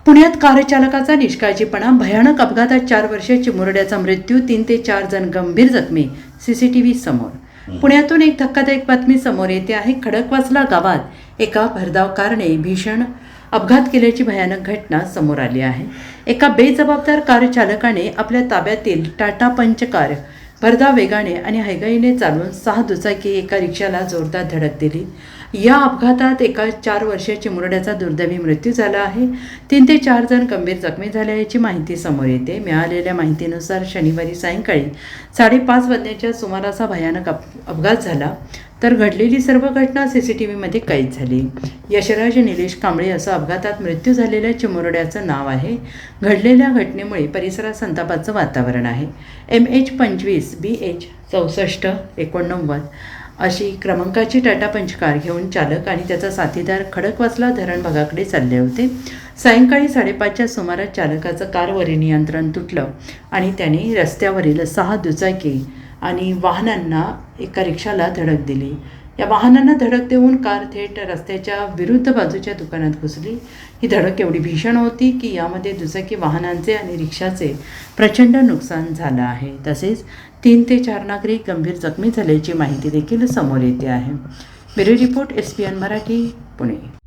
पुण्यात कार चालकाचा निष्काळजीपणा, भयानक अपघातात 4 वर्षीय चिमुरड्याचा मृत्यू, 3 ते 4 जण गंभीर जखमी. सीसीटीव्ही समोर. पुण्यातून एक धक्कादायक बातमी समोर येते आहे. खडकवासला गावात एका भरधाव कारने भीषण अपघात केल्याची भयानक घटना समोर आली आहे. एका बेजबाबदार कार चालकाने आपल्या ताब्यातील टाटा पंच कार भरधाव वेगाने आणि हयगईने चालवून 6 दुचाकी एका रिक्षाला जोरदार धडक दिली. या अपघातात एका 4 वर्षीय चिमुरड्याचा दुर्दैवी मृत्यू झाला आहे. 3 ते 4 जण गंभीर जखमी झाल्याची माहिती समोर येते. मिळालेल्या माहितीनुसार शनिवारी सायंकाळी 5:30 वाजण्याच्या सुमारास भयानक अपघात झाला. तर घडलेली सर्व घटना सीसीटीव्हीमध्ये कैद झाली. यशराज निलेश कांबळे असं अपघातात मृत्यू झालेल्या चिमुरड्याचं नाव आहे. घडलेल्या घटनेमुळे परिसरात संतापाचं वातावरण आहे. MH 25 BH 6489 अशी क्रमांकाची टाटा पंच कार घेऊन चालक आणि त्याचा साथीदार खडकवासला धरण भागाकडे चालले होते. सायंकाळी 5:30च्या सुमारास चालकाचं कारवरील नियंत्रण तुटलं आणि त्याने रस्त्यावरील 6 दुचाकी आणि वाहनांना एका रिक्षाला धडक दिली. या वाहनांना धडक देऊन कार थेट रस्त्याच्या विरुद्ध बाजूच्या दुकानात घुसली. ही धडक एवढी भीषण होती की यामध्ये दुचाकी वाहनांचे आणि रिक्षाचे प्रचंड नुकसान झालं आहे. तसेच 3 ते 4 नागरिक गंभीर जखमी झाल्याची माहिती देखील समोर येते आहे. Bureau report SPN Marathi, Pune.